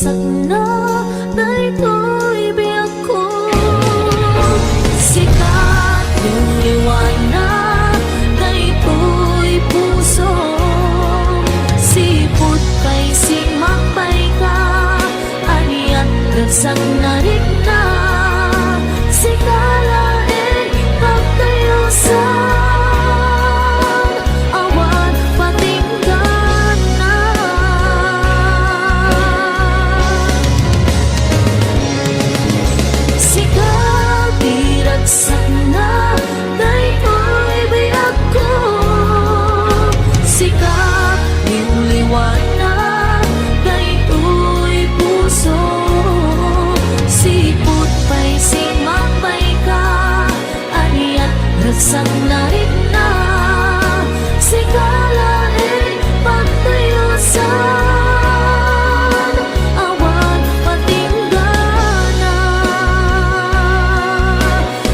ragsak na daytoy biyak ko. Sikat yung liwanag daytoy puso, sipot kay simakbay ka, aniat ragsak na rin na sikalain pagkayusan. Ragsak na rin na sikalain pagtayusan, awan patinggana.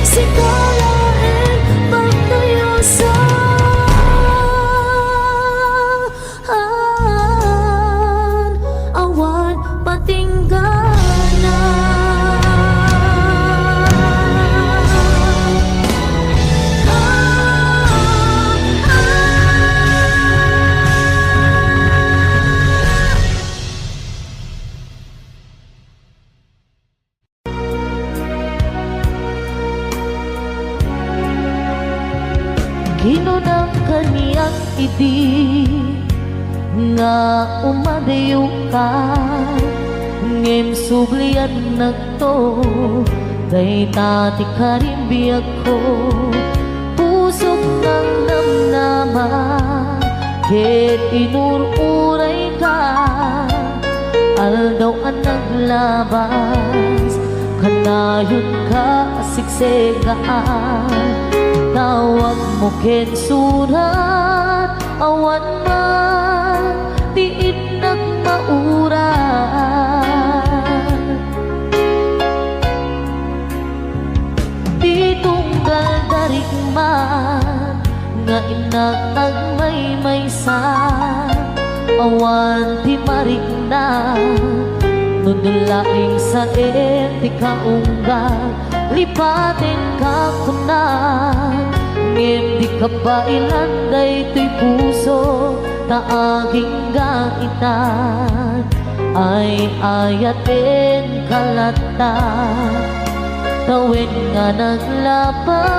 Sikalain pagtayusan, awan patinggana. Ginunang kaniyang idi nga umadayo ka, ngem sublian nagto day tati karimbiyak ko. Pusok ng namnama ket inururay ka, aldaw ang naglabas kanayon ka siksegaan. Tawag mo ken surat, awan man diin nagmauran. Di tunggal darig man nga inatag may-maysa, awan di marig na nudulaing sa eti kaunggal. Lipatin ka kunan, ngem di ka ba ilanday to'y puso taaging gaitan, ay ayatin kalata tawid nga naglapas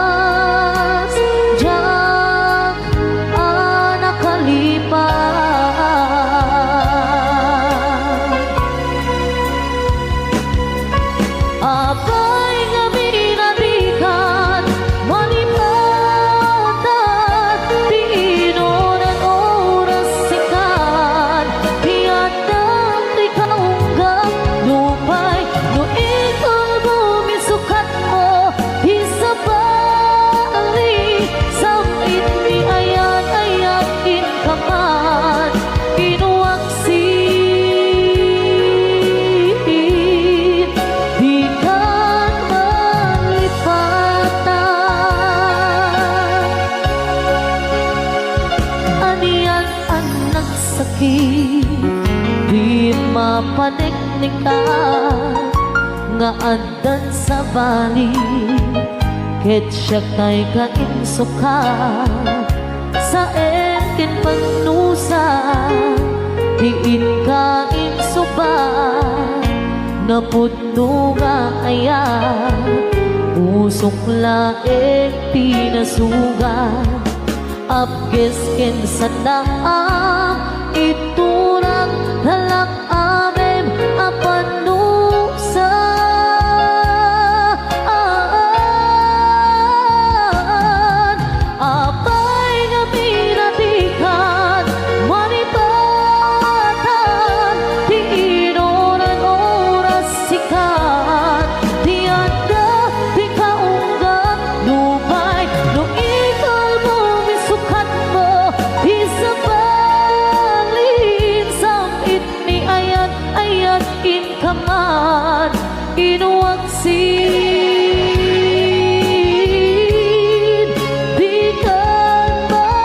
diyak nakalipas. Abay nga binarikan malipatan, pinunan oras sikan, piyadang di kaunggap lupay, no ikol bumisukat mo isabali, samit ni ayan-ayakin kaman inuwaksin. Di mapaniknik ka nga adan sa bali, ket siya kay kainsuka sa entin pagnusa. Diin ka insuba napudno nga ayat, usok laeng tinasugan, apkes ken sanaam iturang halak amem apanusa. Apay nga pinatikan manipatan, di inoran oras sikat, di anda di kaunggat lupay, no ikal mo misukat mo isabalin, samit ni ayat-ayat inkaman inuwaksin. Di ka malipatan,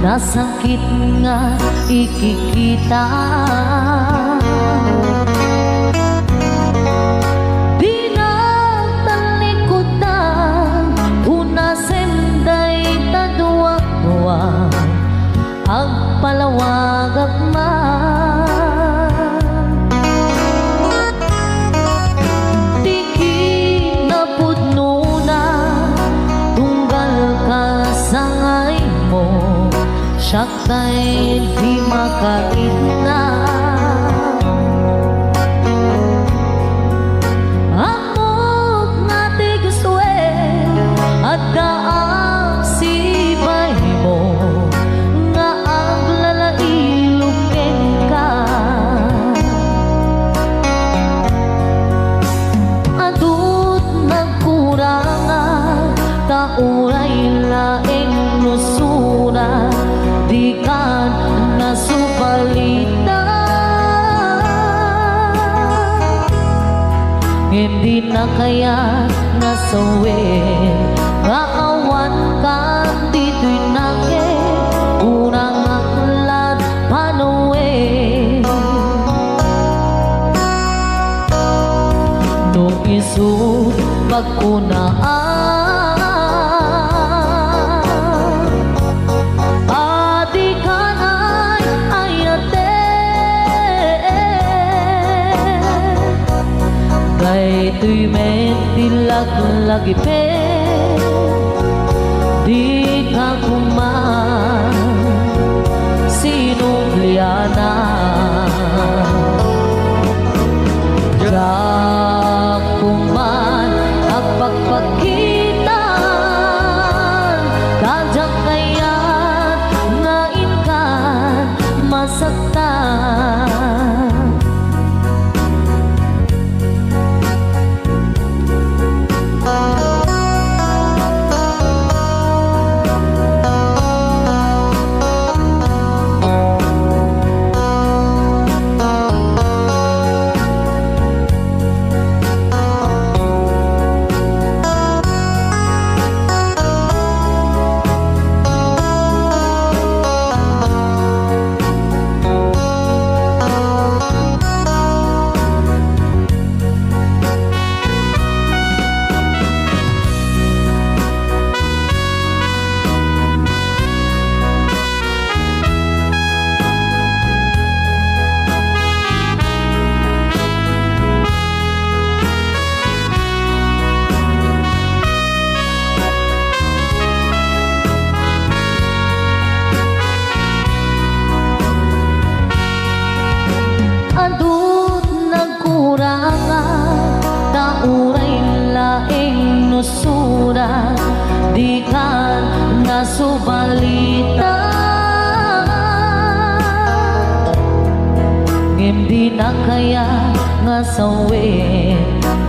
nasakit nga ikikita. Di na talikod na unasenday taduwa-duwa agpalawag agman. Tiki na pudno na tunggal ka sa ngay mo, siyak ta'y di makait na. Amok nga di guswe at daang sibay mo nga aglalailukin ka. Adut nagkurangan tauray laing nusura, di kan nasupalita. Hindi na kaya nasawin nga awan ka dito'y nakit unang aklat panuwi. Nung isut pagkunaan tuy men tilag lagi pe di ka kuman sinubliana da kuman ang pagpakitan kajak kaya ngain ka masaktan. Nusura di kan nasubalita. Hindi na kaya nga sawin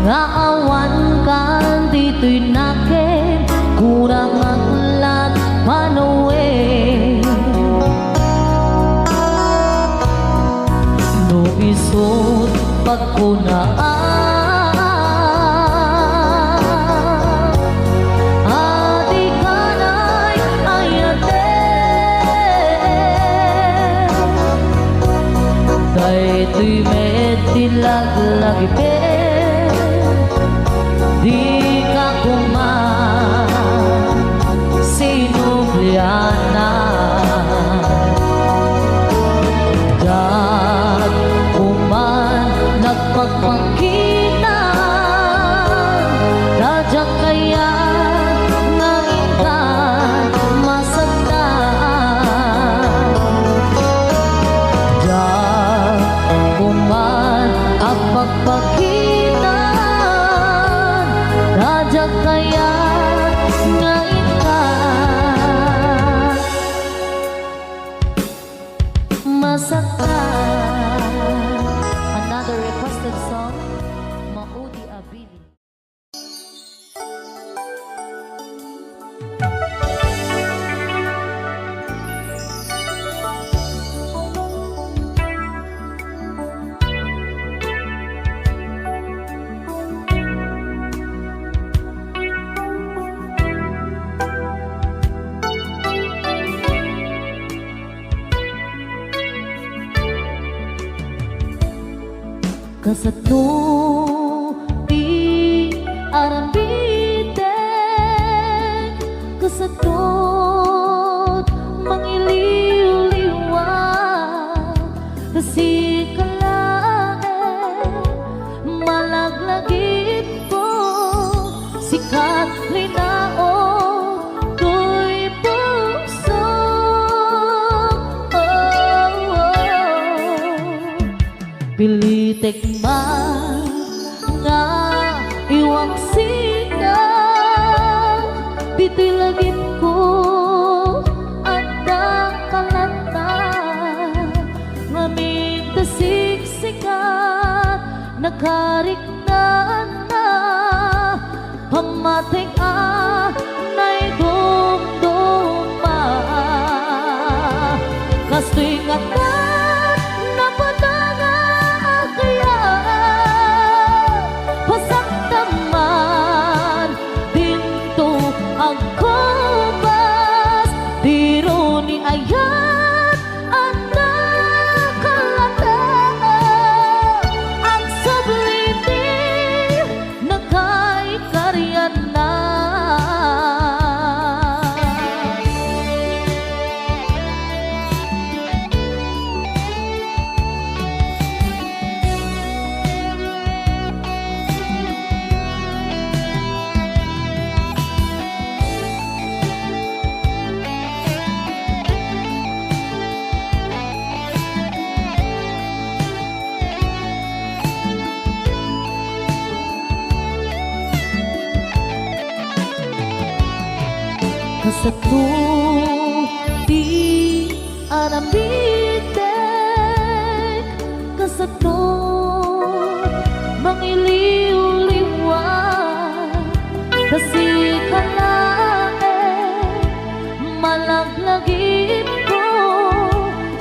nga awan kan dito'y nakit kurang aklat panuwi. No isut pagkunaan tuy med tilag lagi pe di ka kuman sinubliana dat kuman nagpagpakita dadyak kaya ngain ka masaktan. Kuman ang pagpakita Kasano di arambide, kasadot mangiliw-liwa, kasi kalae malaglagit ko, sikat linao ko'y puso. Pilitek man nga iwang sinang titilagin ko at nakalata, ngamit tasiksikat nakariknaan na pamatay na'y dumduma, kasto'y ngatan na patanga kaya pasaktaman dinto ang kubas, diro ni ayat ang nakalata, ang sabliti na kay karyan na. Kasano di arambidek, kasano mangiliw-liwa, kasi kalae malaglagit ko,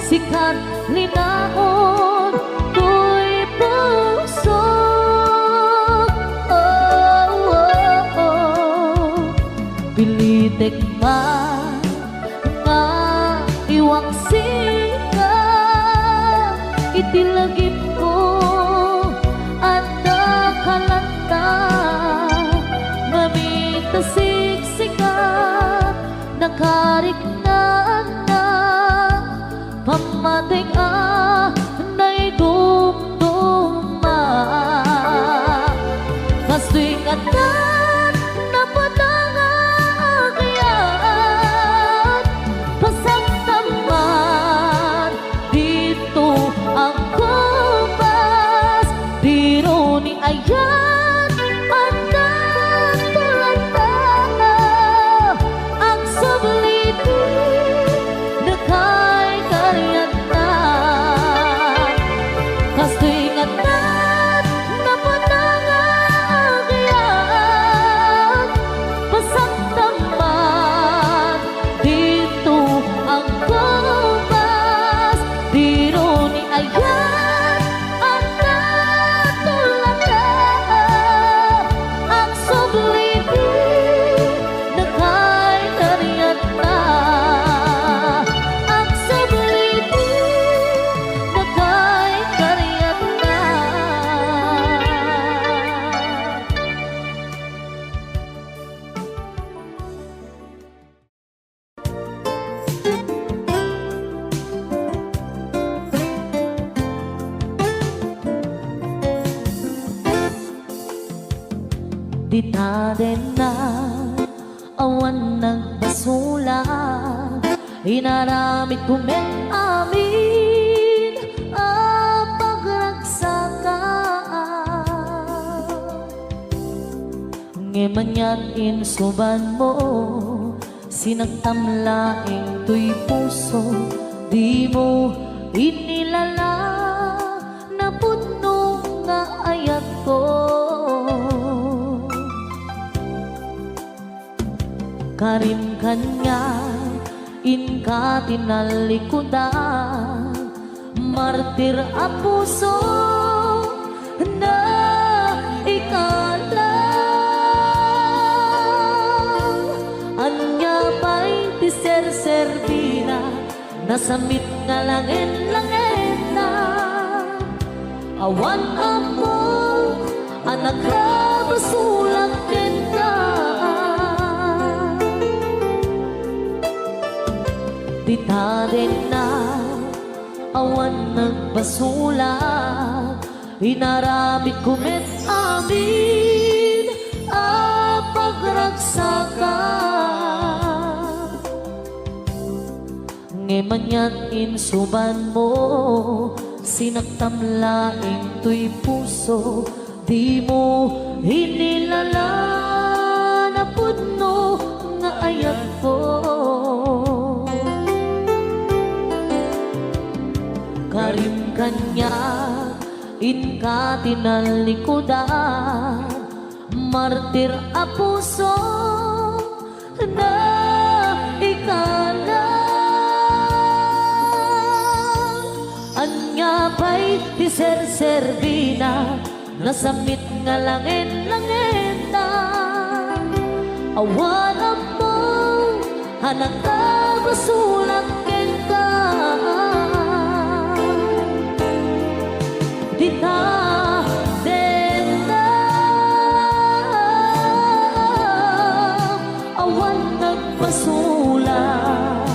sikat linaon ko'y puso. Pilitek man nga iwang singa, itilagip ko at nakalanta, ngamit tasiksikat nakariknaan na pamatay na'y dumduma, kasto'y ngatan na patanga kayat pasaktaman dito ang kubas, diro ni ayat ang natulata, ang sabliti na kay karyan na, kasto'y ngatan na patanga kayat pasaktaman dito ang kubas, diro ni ayat ang natulata, ang subliti na kay karyan na, ang subliti na kay karyan na. Di taden na awan nagbasula, inaramid kumen amin ang pagragsakan. Ngemanyan insuban mo, sinagtamlaing tuy puso, di mo inilala na puno nga ayat ko. Karim kanya inka tinalikudan, martir a puso na ikalang, anya pa'y tiser-servina, nasamit nga langit-langit na, awan ako anak basulag ken ka Dita din na awan nagbasulag Inaramid kumet amin pagragsakan Ngeman yan insuban mo Sinagtamlaing tuy puso Di mo hinilala na puno nga ayat ko Karim kanya inka tinalikudan Martir a puso na ikala Anya pa'y di ser-servina Nasamit nga langin-langita Awan mo hanang kabasulang ken ka Dita dena awan nagpasulang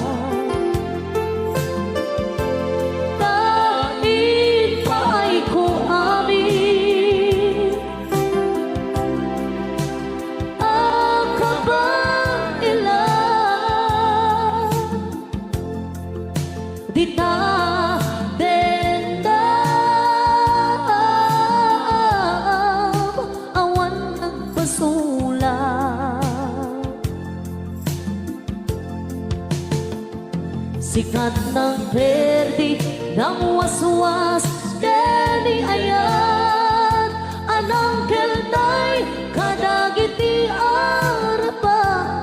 Dita denda awan nagpasulang Sikat ng perdi ng waswas Deni ayan anang keltay kadagiti arapaan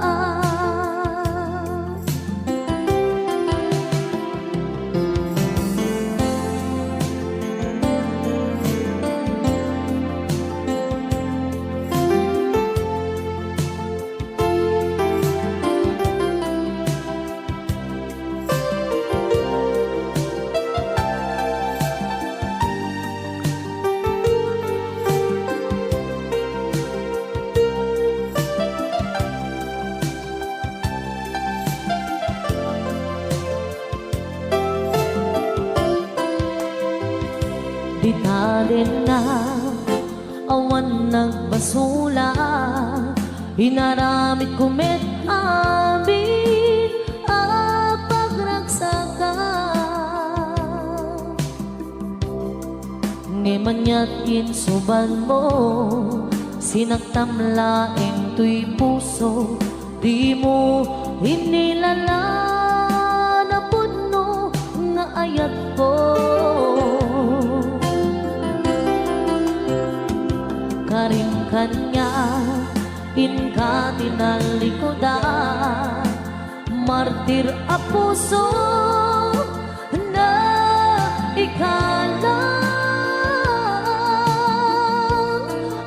Dita din na awan nagbasula Inaramid kumet amin pagragsakan Ngeman yat insuban mo Sinagtamlaing tuy puso Di mo hinilala na puno nga ayat ko Karim kanya inka tinalikudan Martir a puso na ikala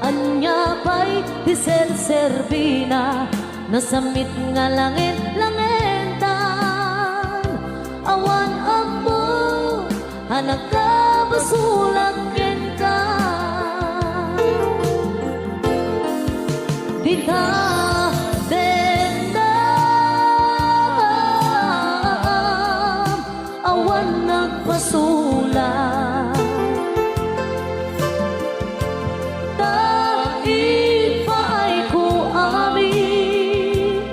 Anya pa'y di ser-servina Nasamit nga langit-langitan Awan ako anak kabasulag ken ka Dita denda awan nagpasulang Dahil pa'y ko amin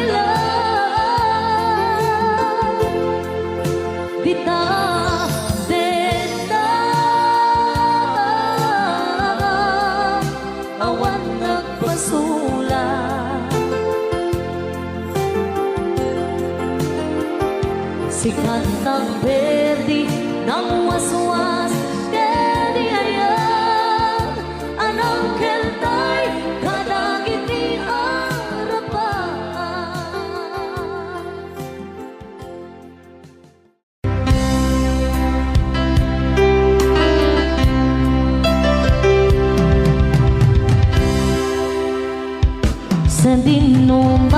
akabahilan Dita Sikat ng perdi ng waswas Deni ayan anang keltay kadagiti arapan Sa dinuman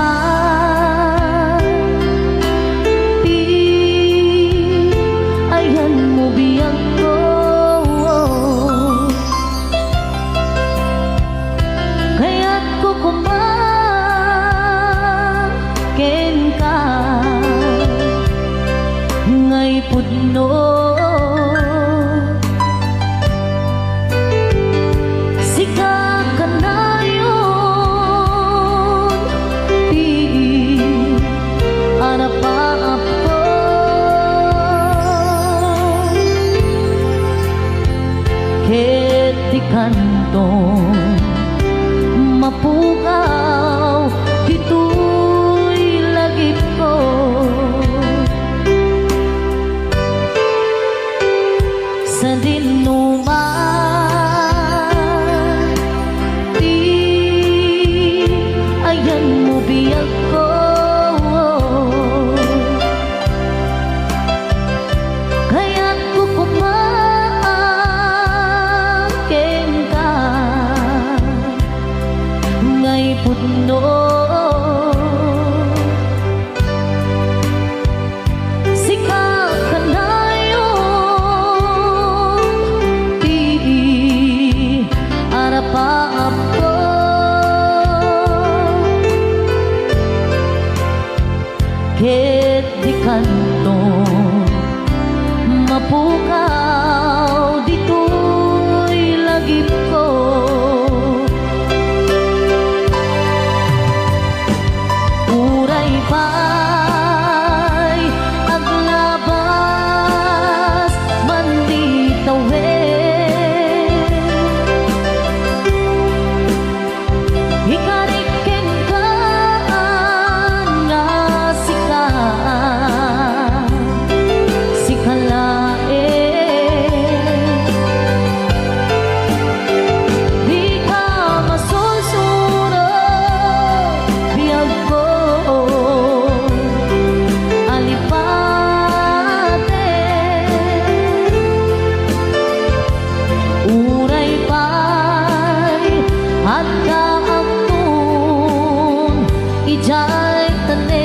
ket di kanto mapukaw dito'y lagip ko. Uray pa'y aglabas man di tawid, ikariken ka nga sikalain, di ka masusunod biyag ko alipate. Uray pa'y at kaagtun ijay tanin.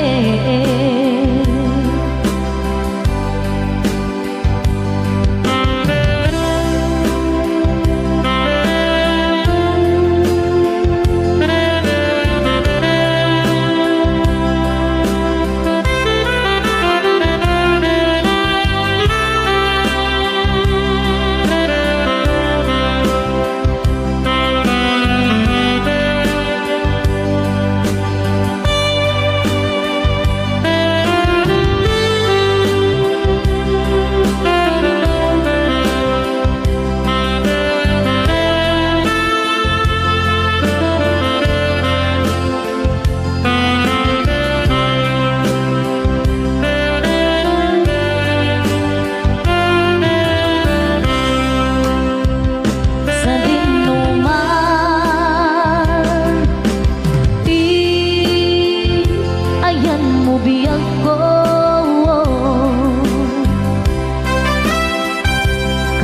Biyag ko,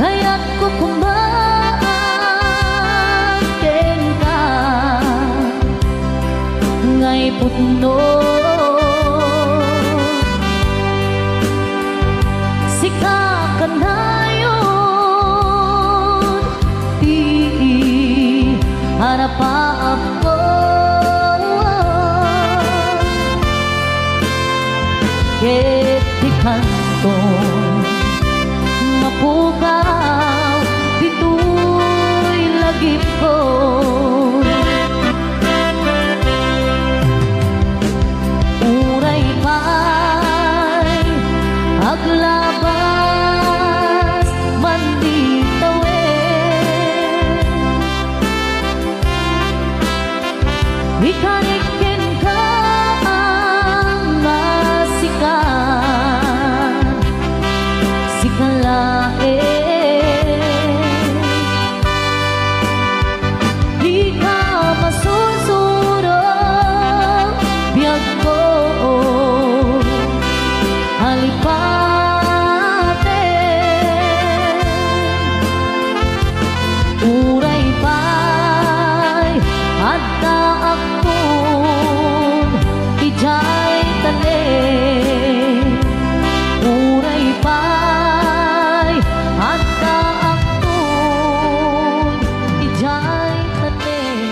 kaya't ko kumaken ka ngay putno. Sika ka na yun, di harapap ko. Ket di kanto mapukaw dito'y lagip ko. Uray pa'y aglabas man di tawid, ikariken ka sikalain, di ka masusunod biyag ko alipate. Uray pa'y at kaagtun ijay tanin. Uray pa'y at kaagtun ijay tanin.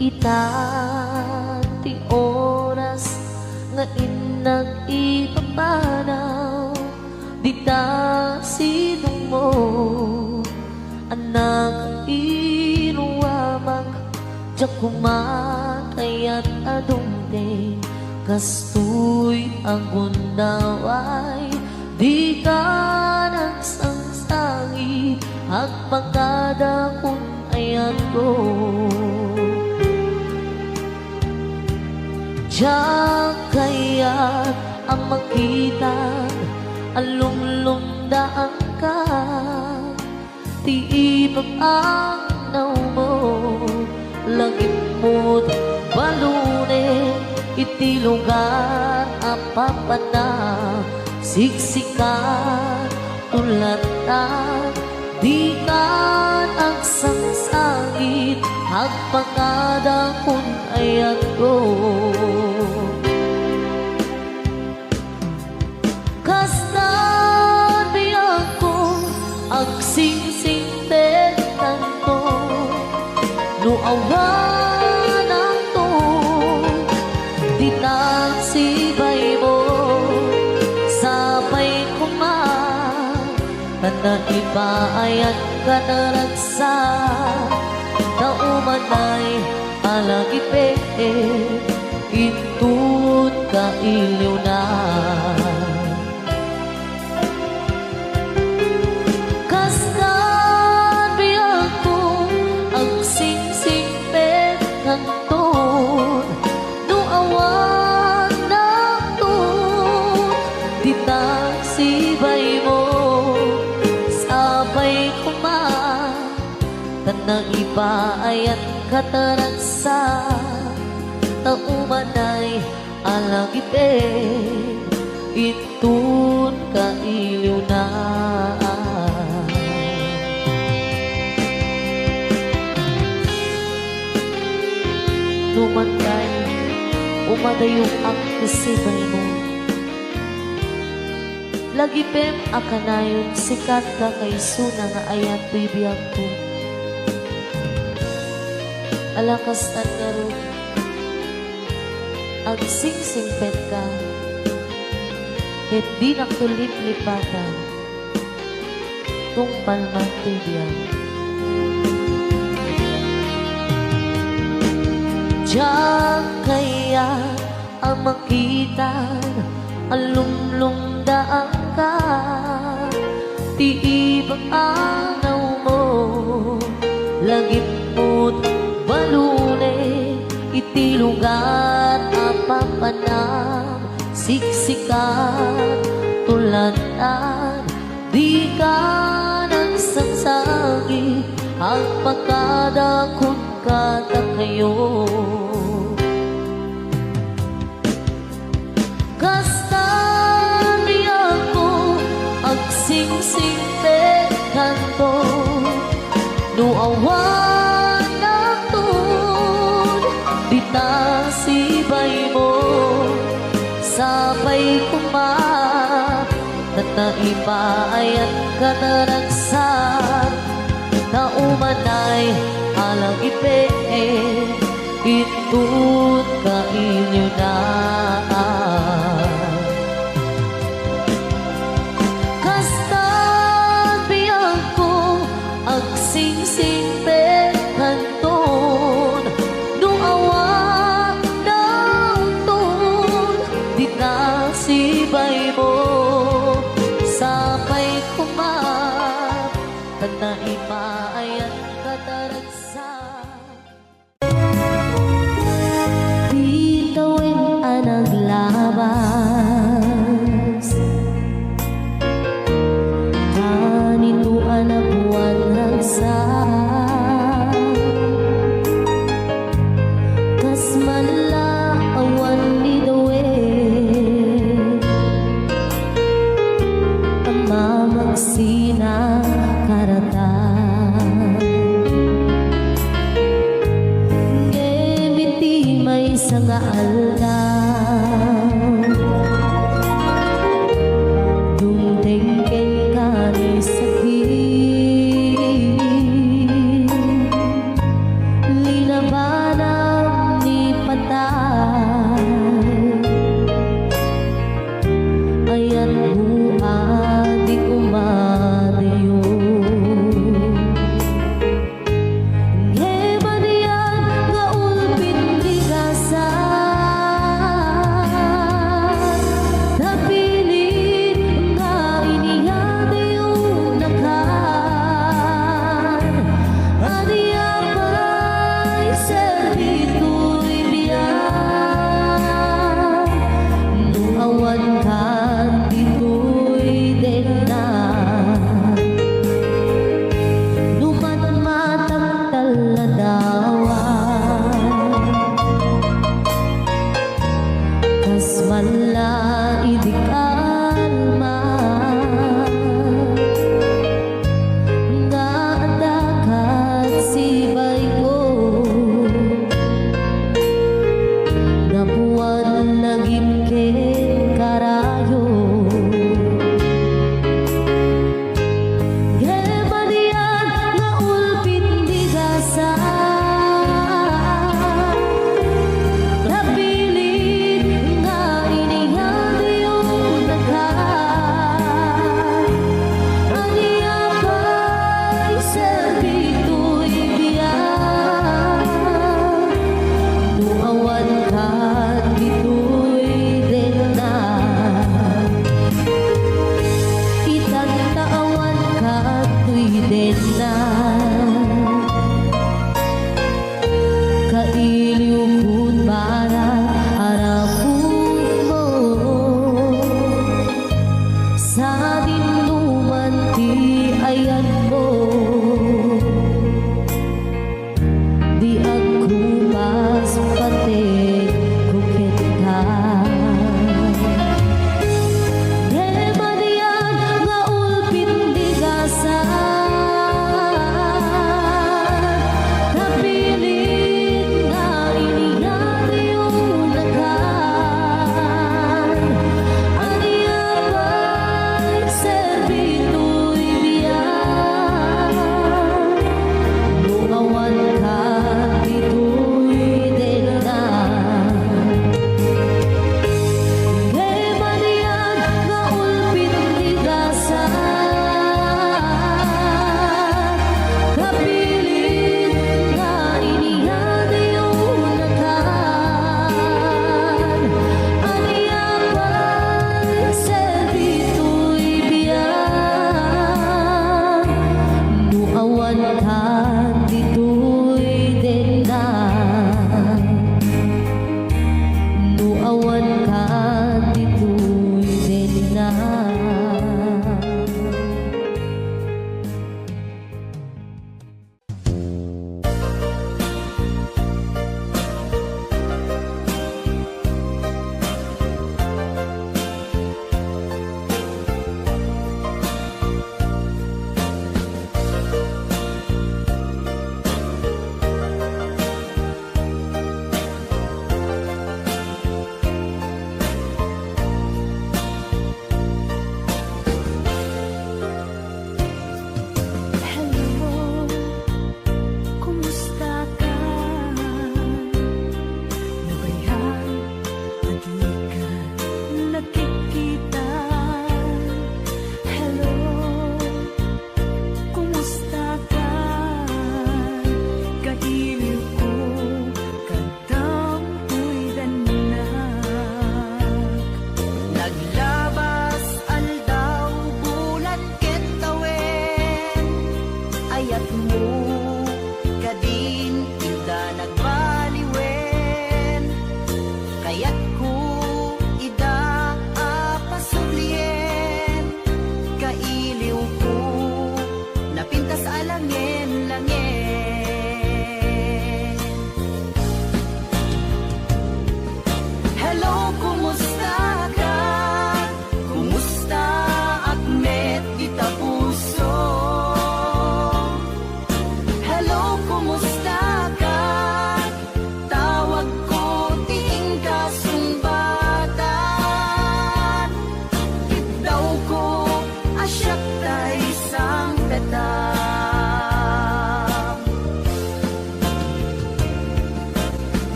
Ita ti oras nga inag ipapanaw, di ta sinong mo anak inuwamag jak kumatay at adungde kastoy ang gundaway, di ka nagsangsangi agpagkadakon ayan ko. Diyan kaya't ang makita alumlumdaan ka, tiibag ang naw mo, langit mo't balunin iti lugar apapana siksikan tulatan di kan agsang sangit agpakadakon ayat ko kasta di ako agsingsing tanto no awan ako di tagsibay mo sabay kuman na ibaayat ka na ragsa na umanay alagipe itut ka iliw na kasta biya ko ang singsing kanton no awan na to di tagsibay mo sabay kuman tanang ibaayat kataragsa taumanay alagipe itun kailiw na lumantay umadayong ang isibay mo lagi pem akanayon sikat ka kay suna nga ayat bibiyag ko alakas at ngaro ang singsingpet ka hindi nakulip-lipatan tung palman bibiyag diyan kaya ang makita alumlum daang ka tiibang anaw mo lagip mo't balune iti lugar apapanam siksikan tulatan di ka nagsangsagi ang pagkadakon kata kayo kasta di ako agsingsing kanto no awan naton di tasibay mo sabay kumat na ibaayat ka na ragsak na umanay alang ipe itut ka inyo na kasta biyang ko agsingsing kanton no awan naton di nasibay mo sabay kumat na ibaayat kataragsa bitawin ang naglabas ganito ang nabuwan hagsa kas malaawan ni dawe ang mamagsina karata ngemiti may sangaalaw dumtengken ka ni sakit linabanang ni patay ayan buha di kumadayo ngebanian gaulpin di kasal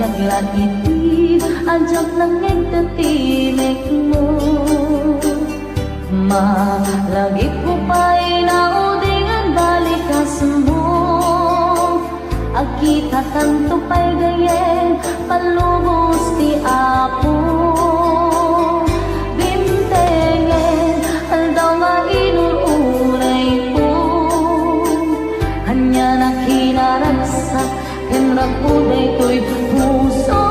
pagaglan iti ajak langit tetimek mo. Malagip ko pa'y naudingan balikas mo. Agkita tanto pa'y gayen palubos ti Apo. Bintengen aldaw nga inuuray po. Hanya na kinaragsak kenrak po daytoy puso.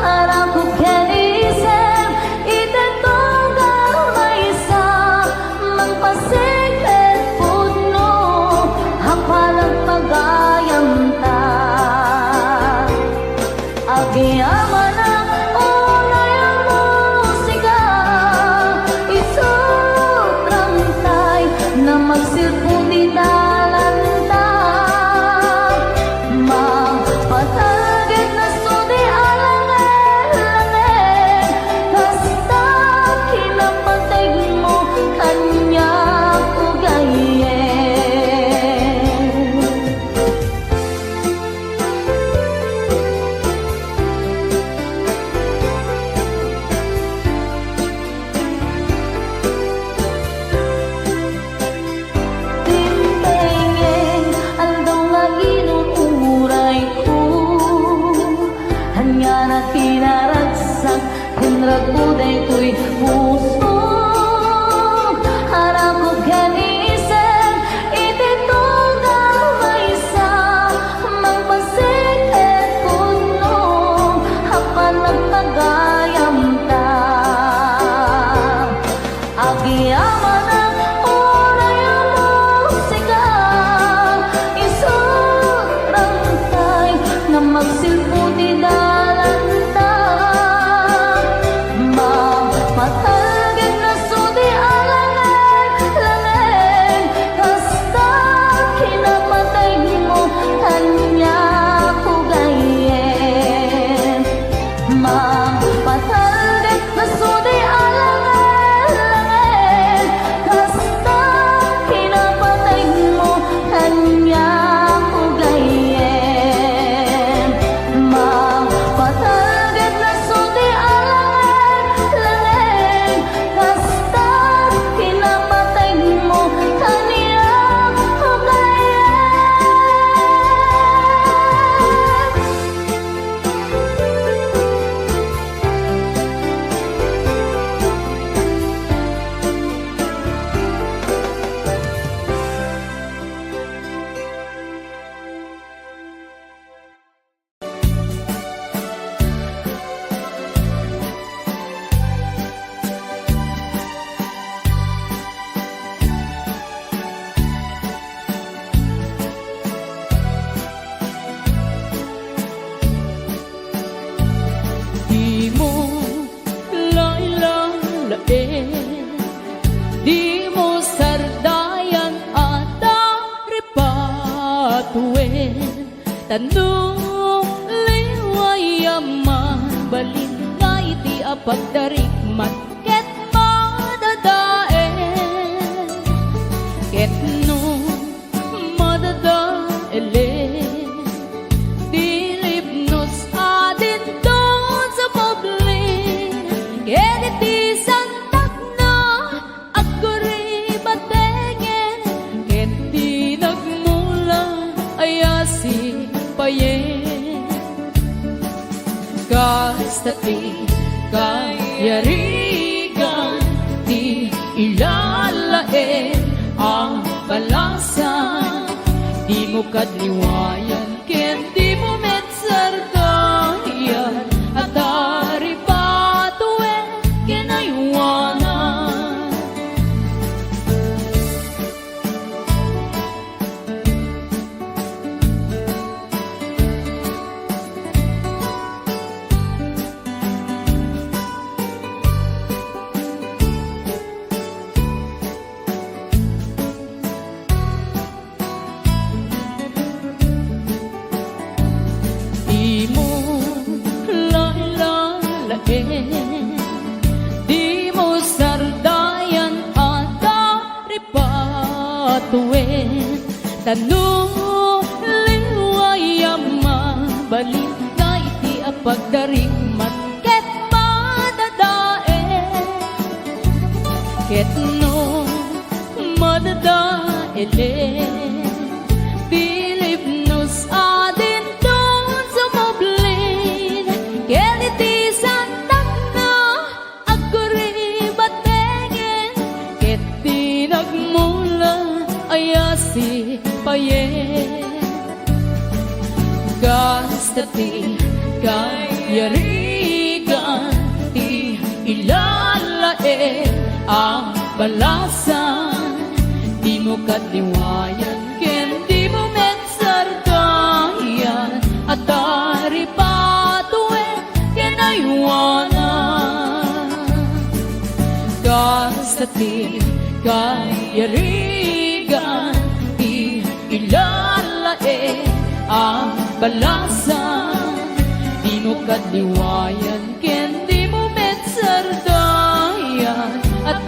Harap ko kenisem itetong gamaysa magpasiklet pudno hapalag pagayam ta. Agiyaman ang unay ang musika isutrang tay na magsilpo di dalanta. Patagit na sudi alangan-langan kasta kinapatay mo kanya ko gayen. Timpengen aldaw nga inuuray ko. Hanya na kinaragsak kenrak ko daytoy puso. Harap ko kenisem itetong gamaysa magpasiklet pudno hapan magpagayam ta. Agiyaman ang unay ang musika isutrang tay na magsilpo di dalanta. Matagit na sudi alangan-langan kasta kinapatay mo kanya ko gayen. Matagit na sudi alangan-langan kasta kinapatay mo kanya ko gayen. Matagit na sudi alangan-langan kasta kinapatay mo kanya ko Di mo lailalain, di mo sardayan at ripatuin. Tanong liwayaman balin nga iti apagdarikmat ket madadaen. Ket no madadaelen dilipnos adin doon sa publik. Ket iti santak na agkuri batengen ket di nagmula ayasi payen. Kasta ti kayarigan ti ilalaen ang balasan. Di mo kadliwayan ken di mo metsardayan at aripatuen kinaywanan. Di mo sardayan at ripatuin. Tanong liwayang mabalik pagdarikmat ket madadae ket no madadae Pilipnos adin don sumoblin keliti santak na aguri batengin ket tinagmula ayasi payen Gastati kayarigan ti ilalae ang balasan di mo katiwayan ken di mo metsardayan at dari patue ken aywanan Gastati kayarigan ti ilalae ang balasan di mo katiwayan ken di mo metsardayan at